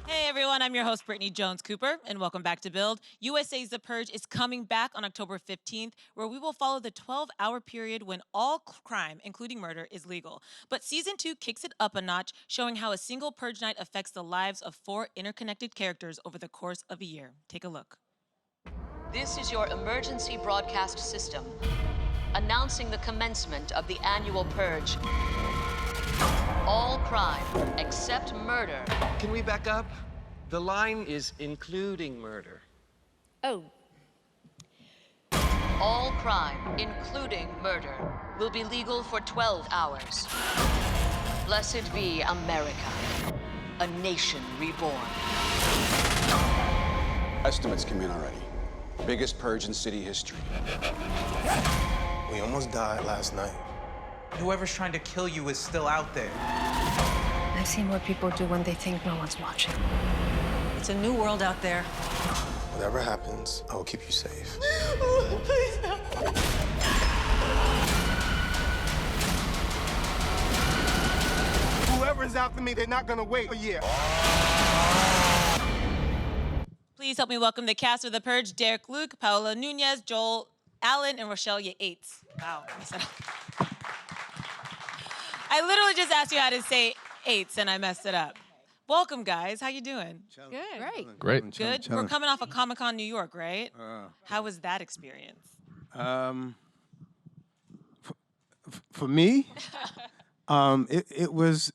Hey everyone, I'm your host Brittany Jones Cooper, and welcome back to Build. USA's The Purge is coming back on October 15th, where we will follow the 12-hour period when all crime, including murder, is legal. But season 2 kicks it up a notch, showing how a single Purge night affects the lives of 4 interconnected characters over the course of a year. Take a look. This is your emergency broadcast system, announcing the commencement of the annual Purge. All crime, except murder. Can we back up? The line is including murder. Oh. All crime, including murder, will be legal for 12 hours. Blessed be America, a nation reborn. Estimates came in already. Biggest purge in city history. We almost died last night. Whoever's trying to kill you is still out there. I've seen what people do when they think no one's watching. It's a new world out there. Whatever happens, I will keep you safe. Please help. Whoever's after me, they're not gonna wait a year. Please help me welcome the cast of The Purge: Derek Luke, Paola Núñez, Allen and Rochelle Aytes. Wow. I literally just asked you how to say Aytes and I messed it up. Welcome, guys. How you doing? Good. Great. Good. We're coming off of Comic-Con New York, right? How was that experience? For me, it was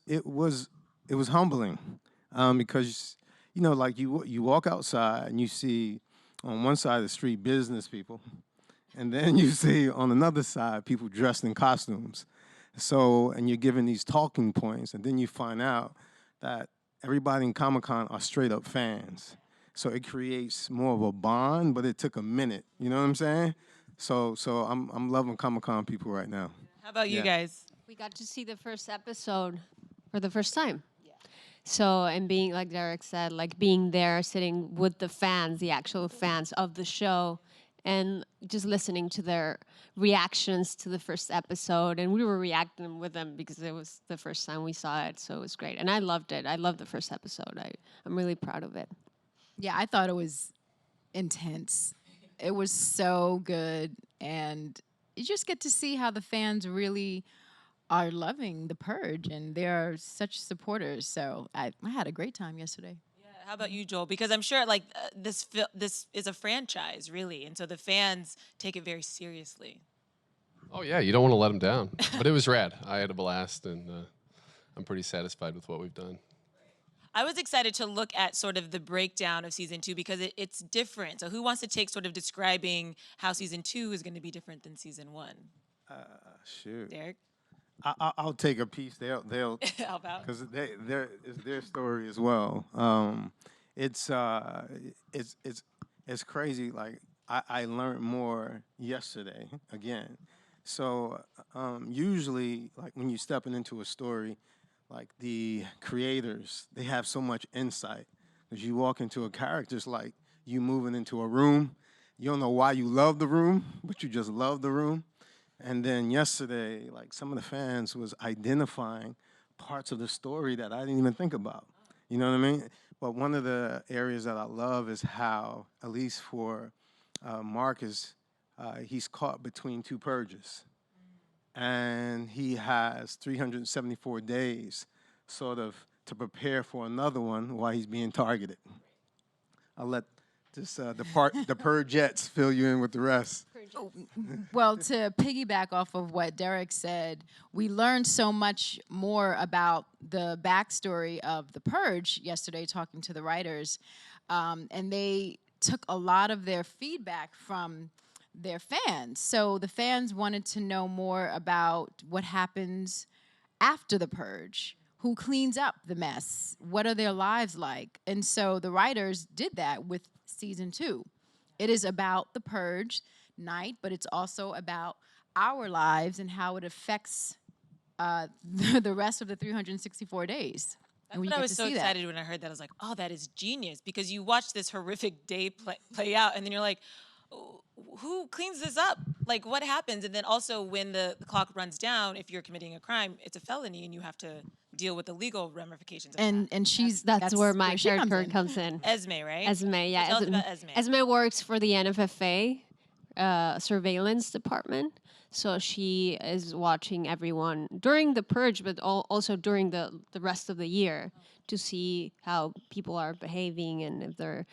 humbling, because like you walk outside and you see on one side of the street business people, and then you see on another side people dressed in costumes. So, and you're given these talking points, and then you find out that everybody in Comic-Con are straight up fans. So it creates more of a bond, but it took a minute. You know what I'm saying? So I'm loving Comic-Con people right now. How about you guys? We got to see the first episode for the first time. Yeah. So, and being, like Derek said, like being there, sitting with the fans, the actual fans of the show, and just listening to their reactions to the first episode. And we were reacting with them because it was the first time we saw it, so it was great. And I loved it. I loved the first episode. I'm really proud of it. Yeah, I thought it was intense. It was so good. And you just get to see how the fans really are loving The Purge, and they're such supporters. So I had a great time yesterday. How about you, Joel? Because I'm sure this is a franchise, really, and so the fans take it very seriously. Oh yeah, you don't want to let them down. But it was rad. I had a blast, and I'm pretty satisfied with what we've done. I was excited to look at sort of the breakdown of season 2 because it's different. So who wants to take sort of describing how season 2 is going to be different than season 1? Shoot. Derek? I'll take a piece. They'll How about? because it's their story as well. It's crazy. Like I learned more yesterday again. So usually, like when you're stepping into a story, like the creators, they have so much insight. Because you walk into a character, it's like you moving into a room. You don't know why you love the room, but you just love the room. And then yesterday, like some of the fans was identifying parts of the story that I didn't even think about. You know what I mean? But one of the areas that I love is how, at least for Marcus, he's caught between 2 purges. And he has 374 days sort of to prepare for another one while he's being targeted. I'll let this, the Purgettes fill you in with the rest. Well, to piggyback off of what Derek said, we learned so much more about the backstory of The Purge yesterday talking to the writers, and they took a lot of their feedback from their fans. So the fans wanted to know more about what happens after The Purge. Who cleans up the mess? What are their lives like? And so the writers did that with season 2. It is about the Purge night, but it's also about our lives and how it affects the rest of the 364 days. That's what I was so excited when I heard that. I was like, oh, that is genius. Because you watch this horrific day play out, and then you're like, who cleans this up? Like, what happens? And then also when the clock runs down, if you're committing a crime, it's a felony and you have to deal with the legal ramifications of that. And That's where my she character comes in. Esme, right? Esme, yeah. So tell us about Esme. Esme works for the NFFA surveillance department. So she is watching everyone during the purge, but also during the rest of the year to see how people are behaving and if they're,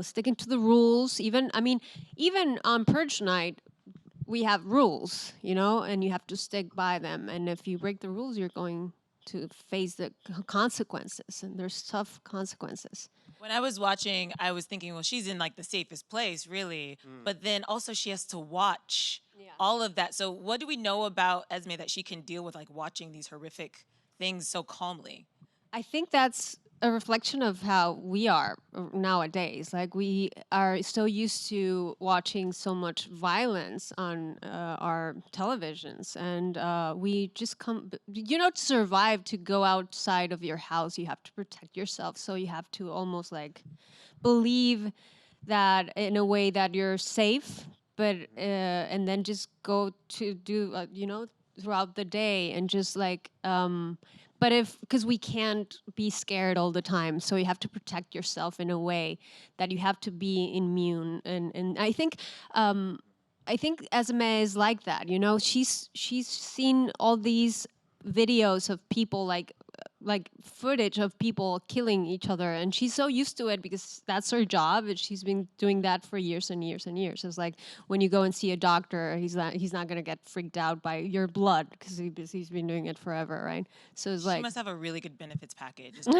sticking to the rules. Even on purge night, we have rules, and you have to stick by them. And if you break the rules, you're going to face the consequences, and there's tough consequences. When I was watching, I was thinking, well, she's in like the safest place, really. But then also she has to watch all of that. So what do we know about Esme that she can deal with like watching these horrific things so calmly? I think that's a reflection of how we are nowadays. Like, we are so used to watching so much violence on our televisions, and we just to survive, to go outside of your house, you have to protect yourself. So you have to almost like believe that in a way that you're safe, but and then just go to do throughout the day, and just like but because we can't be scared all the time, so you have to protect yourself in a way that you have to be immune. And I think Esme is like that. She's seen all these videos of people like footage of people killing each other, and she's so used to it because that's her job, and she's been doing that for years and years and years. It's like when you go and see a doctor, he's not going to get freaked out by your blood because he's been doing it forever, right? So it's She must have a really good benefits package. Because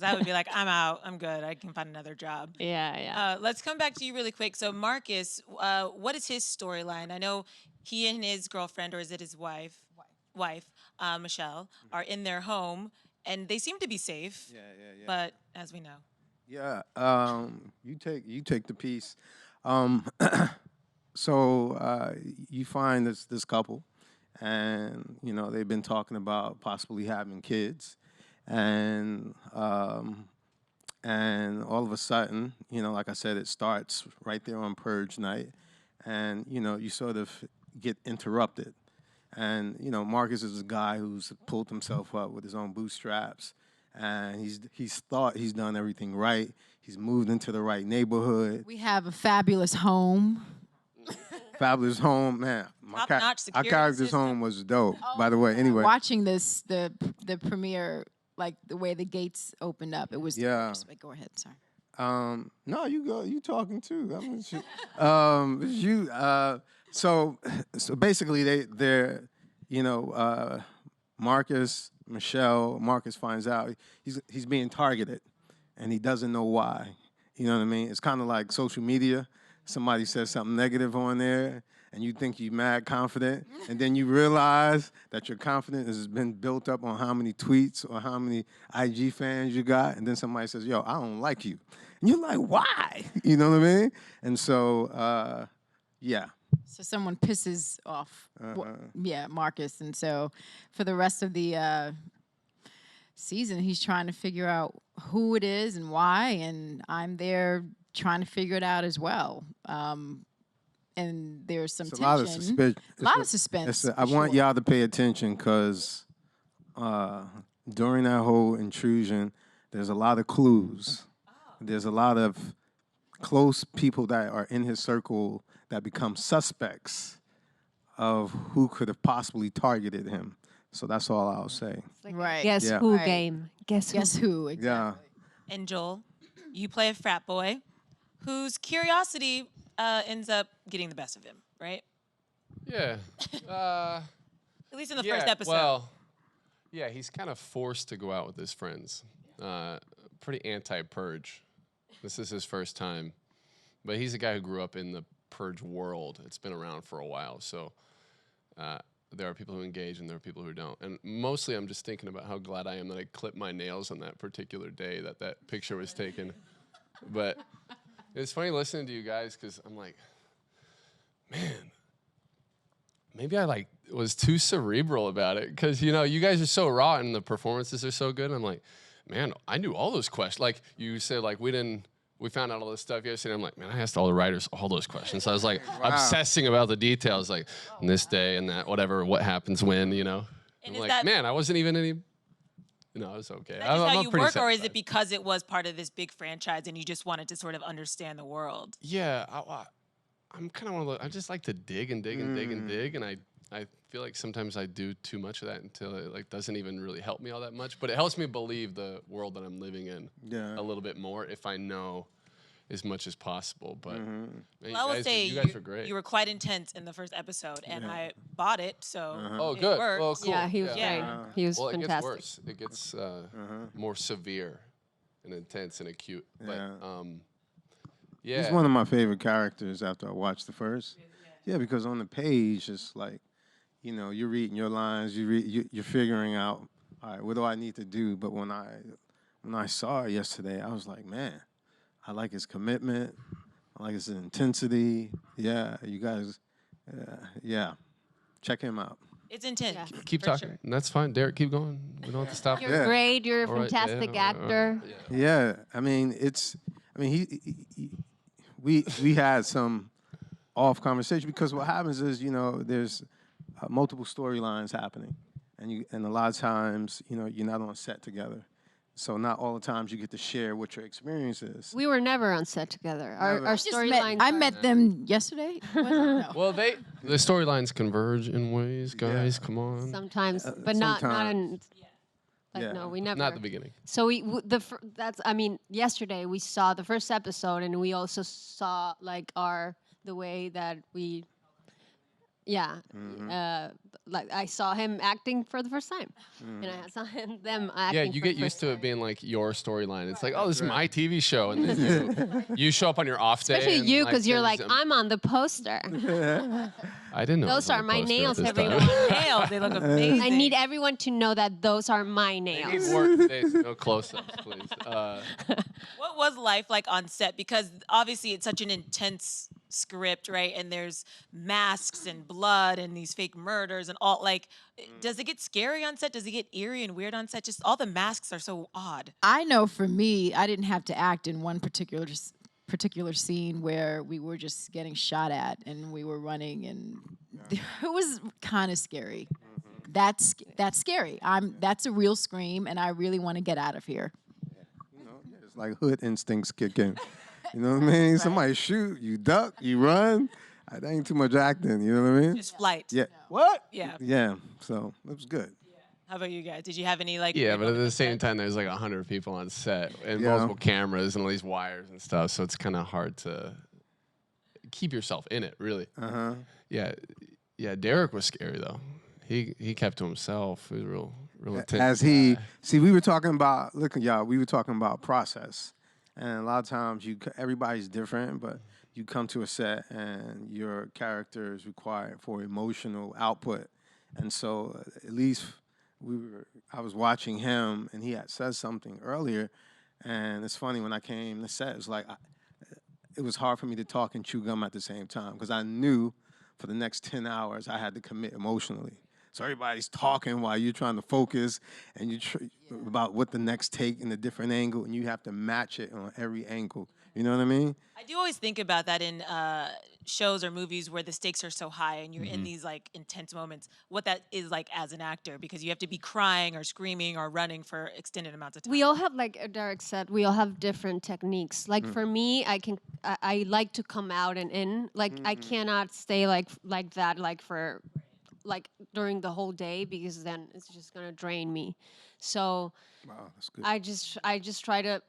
I would be like, I'm out, I'm good, I can find another job. Yeah. Let's come back to you really quick. So Marcus, what is his storyline? I know he and his girlfriend, or is it his wife, Michelle, are in their home, and they seem to be safe. Yeah. But as we know. Yeah. You take the piece. So you find this couple, and they've been talking about possibly having kids, and all of a sudden, like I said, it starts right there on purge night, and you sort of get interrupted. And Marcus is a guy who's pulled himself up with his own bootstraps, and he's thought he's done everything right. He's moved into the right neighborhood. We have a fabulous home. Fabulous home, man. Top-notch Our security character's system. home was dope. By the way, anyway. Watching the premiere, like the way the gates opened up, it was Yeah. Go ahead, sorry. No, you go. You talking too? I mean, So basically, they're Marcus, Michelle. Marcus finds out he's being targeted, and he doesn't know why. You know what I mean? It's kind of like social media. Somebody says something negative on there, and you think you're mad confident, and then you realize that your confidence has been built up on how many tweets or how many IG fans you got, and then somebody says, "Yo, I don't like you," and you're like, "Why?" You know what I mean? And so, yeah. So someone pisses off, Marcus, and so for the rest of the season, he's trying to figure out who it is and why, and I'm there trying to figure it out as well. And there's some tension. A lot of suspense. I want y'all to pay attention because during that whole intrusion, there's a lot of clues. There's a lot of close people that are in his circle that become suspects of who could have possibly targeted him. So that's all I'll say. Like right. Guess who game. Guess who, exactly. Yeah. And Joel, you play a frat boy whose curiosity ends up getting the best of him, right? Yeah. At least in the first episode. Well, yeah, he's kind of forced to go out with his friends. Pretty anti-purge. This is his first time. But he's a guy who grew up in the purge world. It's been around for a while. So there are people who engage and there are people who don't. And mostly I'm just thinking about how glad I am that I clipped my nails on that particular day that picture was taken. But it's funny listening to you guys because I'm like, man, maybe I was too cerebral about it because, you guys are so raw and the performances are so good. And I'm like, man, I knew all those questions. Like you said, we found out all this stuff yesterday. I'm like, man, I asked all the writers all those questions. So I was like obsessing about the details, like on this day and that, whatever, what happens when, And I'm like, man, I wasn't even any No, it's okay. Is that just how you pretty work, or is satisfied. it because it was part of this big franchise and you just wanted to sort of understand the world? Yeah, I'm kind of one of those. I just like to dig and dig and dig and dig, and I feel like sometimes I do too much of that until it like doesn't even really help me all that much. But it helps me believe the world that I'm living in a little bit more if I know as much as possible. But man, Well, I will say you guys were great. you were quite intense in the first episode, and I bought it, so Oh, it good. worked. Well, cool. Yeah, he was great. He was Well, fantastic. it gets worse. It gets more severe and intense and acute. But yeah, He's one of my favorite characters after I watched the first. Yeah, because on the page, it's like, you know, you're reading your lines, you're figuring out, all right, what do I need to do? But when I saw it yesterday, I was like, man, I like his commitment. I like his intensity. Yeah, you guys, yeah, check him out. It's intense. keep for talking. sure. That's fine. Derek, keep going. We don't have to stop. You're great. You're a All right, fantastic yeah, actor. Yeah, I mean, we had some off conversation because what happens is, you know, there's multiple storylines happening, and a lot of times, you know, you're not on set together, so not all the times you get to share what your experience is. We were never on set together. Our storylines. I met them yesterday. No. Well, the storylines converge in ways, guys. Come on. sometimes, but not in. Like Yeah. no, we never. Not at the beginning. So that's I mean yesterday we saw the first episode and we also saw like the way that we like I saw him acting for the first time and I saw them acting. Yeah, you for get the used first to it being like your storyline. It's like, oh, this is my TV show, and then you show up on your off day. Especially and, you, because you're like, there's, I'm on the poster. I didn't know. it was Those on are the my poster at nails, this everyone. time. Nails, they look amazing. I need everyone to know that those are my They need nails. more today, so no close-ups, please. What was life like on set? Because obviously it's such an intense script, right? And there's masks and blood and these fake murders and all. Like, does it get scary on set? Does it get eerie and weird on set? Just all the masks are so odd. I know for me, I didn't have to act in one particular scene where we were just getting shot at and we were running, and it was kind of scary. That's scary. That's a real scream, and I really want to get out of here. You know, it's like hood instincts kick in. You know what I mean? Somebody shoot, you duck, you run. That ain't too much acting. You know what I mean? Just flight. Yeah. What? Yeah. Yeah. So it was good. How about you guys? Did you have any like? Yeah, weird but at moments the on same set? time, there's like 100 people on set and Yeah. multiple cameras and all these wires and stuff, so it's kind of hard to keep yourself in it, really. Yeah. Derek was scary though. He kept to himself. He was real intense. As he we were talking about. Look at y'all. We were talking about process, and a lot of times everybody's different, but you come to a set and your character is required for emotional output, and so at least I was watching him, and he had said something earlier, and it's funny when I came to set, it was like it was hard for me to talk and chew gum at the same time because I knew for the next 10 hours I had to commit emotionally. So everybody's talking while you're trying to focus, and you about what the next take in a different angle, and you have to match it on every angle. You know what I mean? I do always think about that in shows or movies where the stakes are so high and you're in these like intense moments. What that is like as an actor, because you have to be crying or screaming or running for extended amounts of time. We all have, like Derek said, we all have different techniques. Like for me, I like to come out and in. Like I cannot stay like that for during the whole day, because then it's just gonna drain me. So Wow, that's good. I just try to,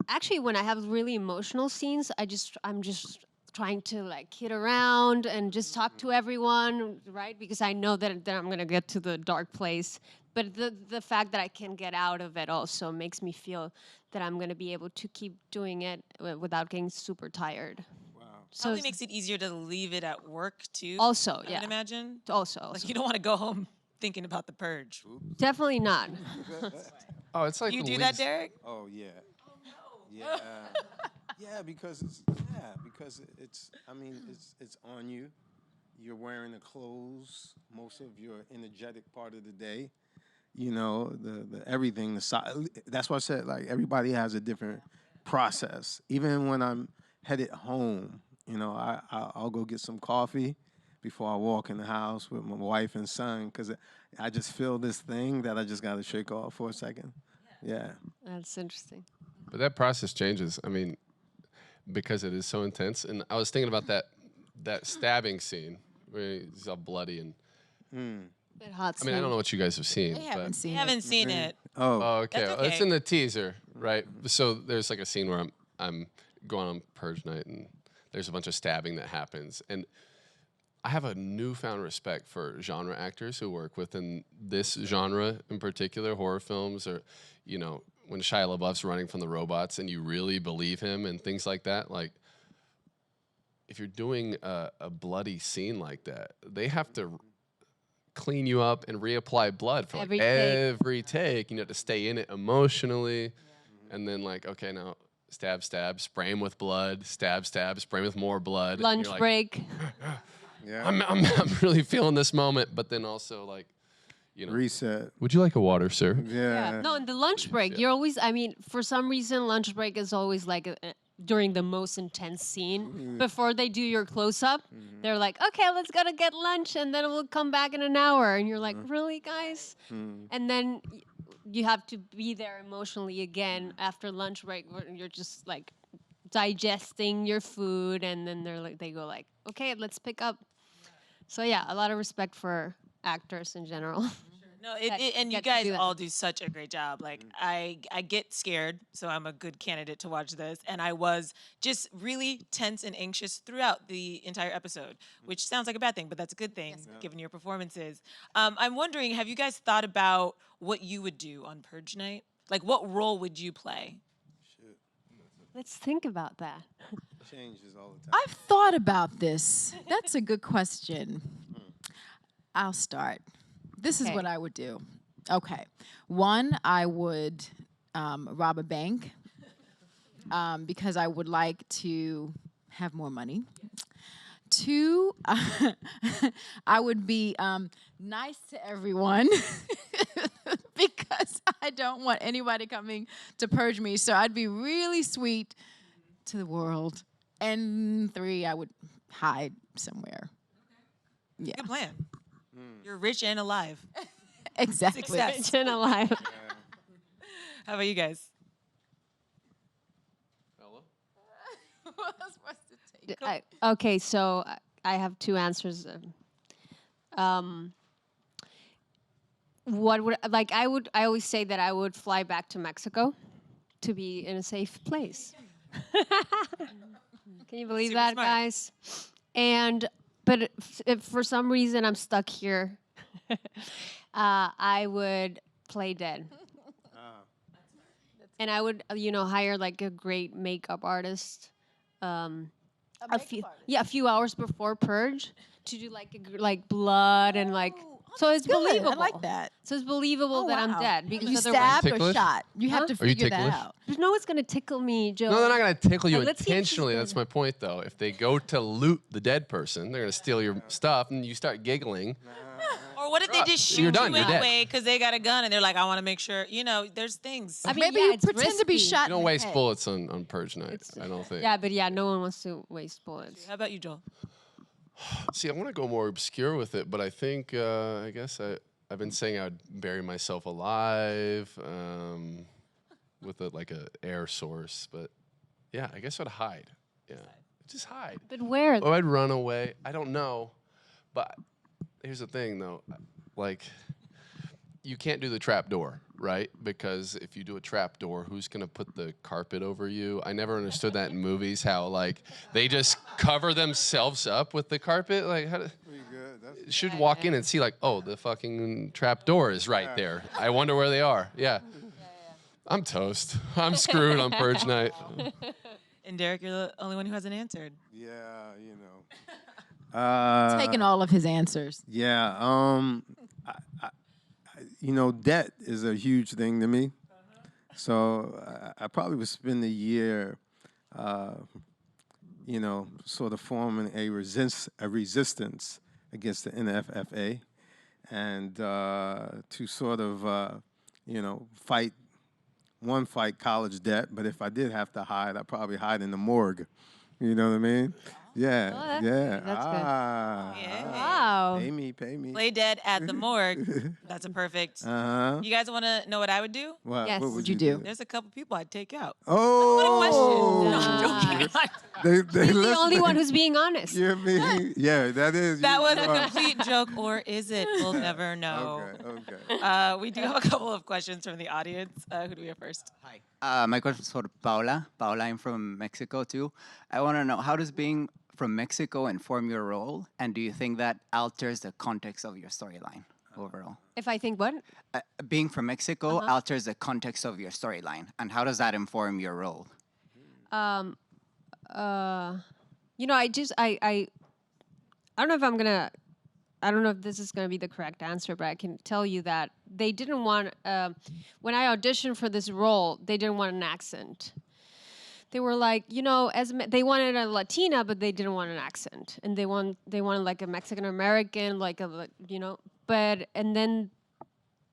actually when I have really emotional scenes, I'm just trying to like kid around and just talk to everyone, right? Because I know that I'm gonna get to the dark place. But the fact that I can get out of it also makes me feel that I'm gonna be able to keep doing it without getting super tired. So Probably makes it easier to leave it at work too. also, I yeah. would imagine. Also, Like you don't want to go home thinking about the purge. definitely not. Oh, it's like You the do that, least- Derek? Oh yeah. Yeah. Yeah, because it's I mean it's on you. You're wearing the clothes most of your energetic part of the day. You know, the everything, the side. That's why I said like everybody has a different process. Even when I'm headed home, you know, I'll go get some coffee before I walk in the house with my wife and son, because I just feel this thing that I just got to shake off for a second. Yeah. That's interesting. But that process changes. I mean, because it is so intense. And I was thinking about that stabbing scene where he's all bloody and. Bit hot. I mean, I don't know what you guys have seen. They haven't seen I it. haven't seen it. Oh. Oh, okay. That's Well, it's okay. in the teaser, right? So there's like a scene where I'm going on purge night, and there's a bunch of stabbing that happens, and I have a newfound respect for genre actors who work within this genre in particular, horror films, or when Shia LaBeouf's running from the robots and you really believe him and things like that. Like, if you're doing a bloody scene like that, they have to clean you up and reapply blood for like every take. You have to stay in it emotionally, and then like, okay, now stab, stab, spray him with blood, stab, stab, spray him with more blood. Lunch like, break. Yeah. I'm really feeling this moment, but then also like, Reset. would you like a water, sir? Yeah. No, in the lunch break, you're always. I mean, for some reason, lunch break is always like during the most intense scene. Before they do your close up, they're like, "Okay, let's go to get lunch, and then we'll come back in an hour." And you're like, "Really, guys?" And then you have to be there emotionally again after lunch break, where you're just like digesting your food, and then they go like, "Okay, let's pick up." So yeah, a lot of respect for actors in general. No, that and you get to guys do that. all do such a great job. Like I get scared, so I'm a good candidate to watch this. And I was just really tense and anxious throughout the entire episode, which sounds like a bad thing, but that's a good thing given your performances. I'm wondering, have you guys thought about what you would do on Purge Night? Like, what role would you play? Let's think about that. Changes all the time. I've thought about this. That's a good question. I'll start. This is Okay. what I would do. Okay. One, I would rob a bank because I would like to have more money. Two, I would be nice to everyone because I don't want anybody coming to purge me. So I'd be really sweet to the world. And three, I would hide somewhere. Yeah, Good plan. You're rich and alive. exactly. Success. Rich and alive. How about you guys? Okay, so I have two answers. What would I always say that I would fly back to Mexico to be in a safe place. Can you believe Super that, smart. guys? But if for some reason I'm stuck here, I would play dead. And I would, hire like a great makeup artist. A few hours before Purge to do like blood and like. So it's Good. believable. I like that. So it's believable that I'm dead because you otherwise, stabbed or Ticklish? shot. You have to Are you figure that ticklish? out. there's no one's gonna tickle me, Joe. No, they're not going to tickle you Let's see if she's intentionally. good. That's my point, though. If they go to loot the dead person, they're going to steal your stuff, and you start giggling. Or what if they just shoot You're done, you you're dead. anyway because they got a gun and they're like, I want to make sure, there's things. I mean, Maybe yeah, you it's pretend to be risky. shot. You don't in the waste head. bullets on Purge night, I don't think. Yeah, but no one wants to waste bullets. How about you, Joel? See, I want to go more obscure with it, but I think, I guess I've been saying I would bury myself alive with like a air source, but yeah, I guess I'd hide. Yeah, just hide. But where? Or I'd run away. I don't know, but here's the thing, though. Like, you can't do the trap door, right? Because if you do a trap door, who's gonna put the carpet over you? I never understood that in movies. How like they just cover themselves up with the carpet. Like, how do, you should walk in and see like, oh, the fucking trap door is right there. I wonder where they are. Yeah. I'm toast. I'm screwed on Purge night. And Derek, you're the only one who hasn't answered. Yeah, you know. Taking all of his answers. Yeah. Debt is a huge thing to me. So I probably would spend a year, sort of forming a resistance against the NFFA and to sort of, fight college debt. But if I did have to hide, I'd probably hide in the morgue. You know what I mean? Yeah, Oh, that's yeah. good. That's good. Yeah. Wow. Pay me, pay me. Play dead at the morgue. That's a perfect. Uh-huh. You guys want to know what I would do? What, Yes. what would What'd you you do? There's a couple people I'd take out. Oh! No, I'm joking. They He's the only listening. one who's being honest. You me? Yeah, that is. That you was a are. complete joke, or is it? We'll never know. Okay, okay. We do have a couple of questions from the audience. Who do we have first? Hi. My question is for Paola. Paola, I'm from Mexico too. I want to know, how does being from Mexico inform your role, and do you think that alters the context of your storyline overall? If I think what? Being from Mexico alters the context of your storyline, and how does that inform your role? You know, I don't know if I'm gonna. I don't know if this is going to be the correct answer, but I can tell you that they didn't want. When I auditioned for this role, they didn't want an accent. They were like, you know, they wanted a Latina, but they didn't want an accent, and they wanted like a Mexican American, like a, you know. But and then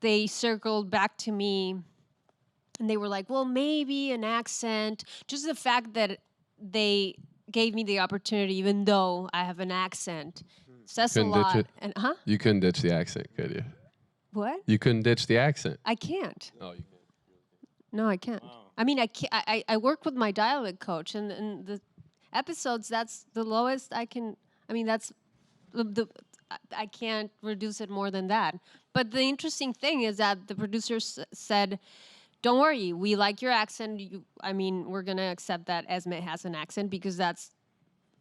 they circled back to me, and they were like, well, maybe an accent. Just the fact that they gave me the opportunity, even though I have an accent, says a Couldn't ditch lot. it? And You couldn't ditch the accent, could you? what? You couldn't ditch the accent. I can't. Oh, you can't. No, I can't. I mean, I work with my dialect coach, and the episodes, that's the lowest I can. I mean, that's I can't reduce it more than that. But the interesting thing is that the producers said, "Don't worry, we like your accent. I mean, we're gonna accept that Esme has an accent because that's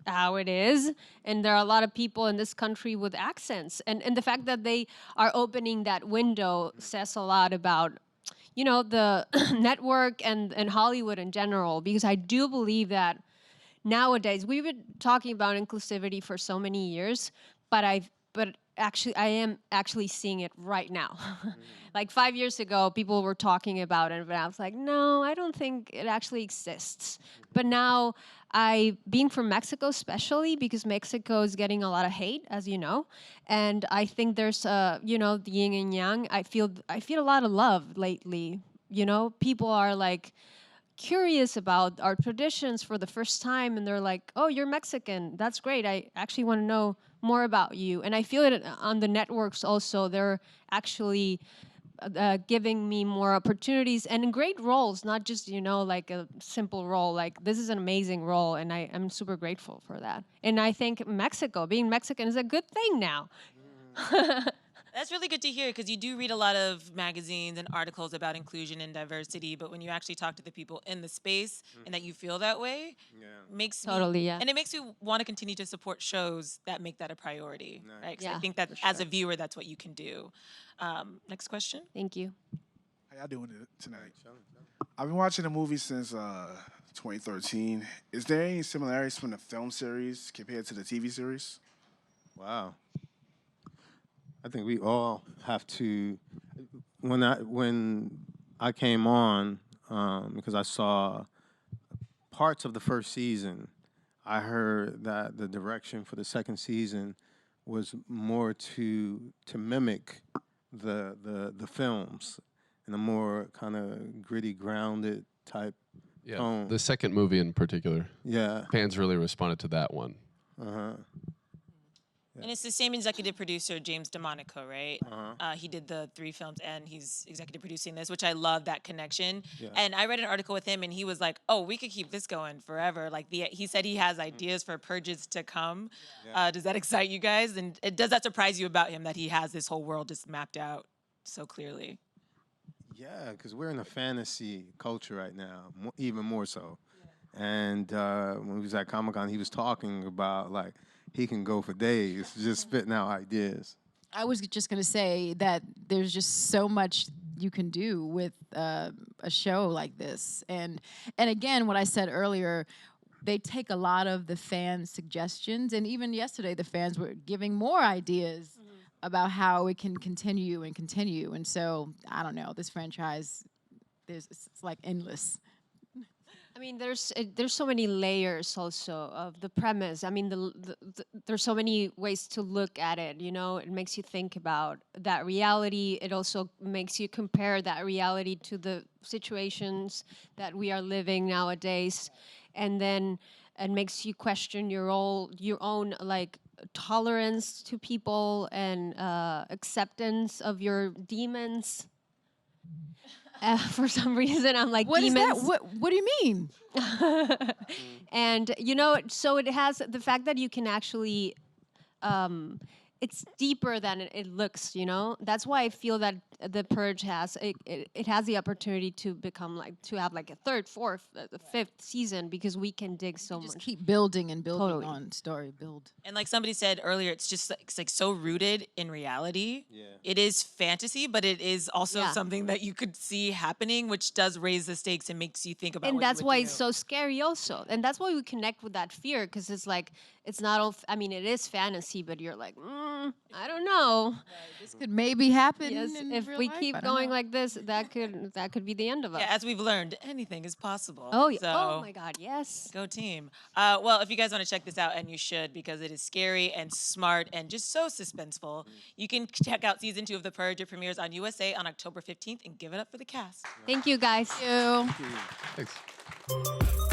how it is, and there are a lot of people in this country with accents, and the fact that they are opening that window says a lot about, you know, the network and Hollywood in general, because I do believe that nowadays we've been talking about inclusivity for so many years, but actually I am actually seeing it right now. Like 5 years ago, people were talking about it, but I was like, no, I don't think it actually exists. But now, being from Mexico especially, because Mexico is getting a lot of hate, as you know, and I think there's, you know, the yin and yang. I feel a lot of love lately. You know, people are like curious about our traditions for the first time, and they're like, oh, you're Mexican, that's great, I actually want to know more about you. And I feel it on the networks also. They're actually giving me more opportunities and great roles, not just, you know, like a simple role. Like, this is an amazing role, and I'm super grateful for that. And I think Mexico, being Mexican, is a good thing now. That's really good to hear, because you do read a lot of magazines and articles about inclusion and diversity, but when you actually talk to the people in the space and that you feel that way, makes Totally, me, yeah. and it makes me want to continue to support shows that make that a priority, right? 'Cause I Yeah, think that as a viewer, that's what you can do. Next question. Thank you. How y'all doing tonight? I've been watching the movie since 2013. Is there any similarities from the film series compared to the TV series? Wow. I think we all have to. When I came on, because I saw parts of the first season, I heard that the direction for the second season was more to mimic the films in a more kind of gritty, grounded type tone. The second movie in particular. Yeah. Fans really responded to that one. And it's the same executive producer, James DeMonico, right? He did the 3 films, and he's executive producing this, which I love that connection. Yeah. And I read an article with him, and he was like, "Oh, we could keep this going forever." Like he said, he has ideas for purges to come. Does that excite you guys? And does that surprise you about him, that he has this whole world just mapped out so clearly? Yeah, because we're in a fantasy culture right now, even more so. And when he was at Comic-Con, he was talking about, like, he can go for days just spitting out ideas. I was just going to say that there's just so much you can do with a show like this. And again, what I said earlier, they take a lot of the fans' suggestions. And even yesterday, the fans were giving more ideas about how it can continue and continue. And so, I don't know, this franchise, it's like endless. I mean, there's so many layers also of the premise. I mean, there's so many ways to look at it. You know, it makes you think about that reality. It also makes you compare that reality to the situations that we are living nowadays. And then and makes you question your own like tolerance to people and acceptance of your demons. For some reason, I'm like, What is demons. that? What do you mean? And so it has the fact that you can actually it's deeper than it looks, that's why I feel that the Purge has it has the opportunity to become like to have like a third, fourth, fifth season, because we can dig so much. Keep building and building Totally. on story build. And like somebody said earlier, it's like so rooted in reality. Yeah. It is fantasy, but it is also Yeah. something that you could see happening, which does raise the stakes and makes you think about. And what that's you would why do. it's so scary also, and that's why we connect with that fear, because it's like it's not all it is fantasy, but you're like, I don't know. This could maybe happen. Yes, in if real we life. keep I don't going know. like this, that could be the end of us. Yeah, as we've learned, anything is possible. Oh, yeah. So, Oh my God, yes. Go team. Well, if you guys want to check this out, and you should, because it is scary and smart and just so suspenseful, you can check out season 2 of The Purge. It premieres on USA on October 15th, and give it up for the cast. Thank you, guys. Thank you. Thanks.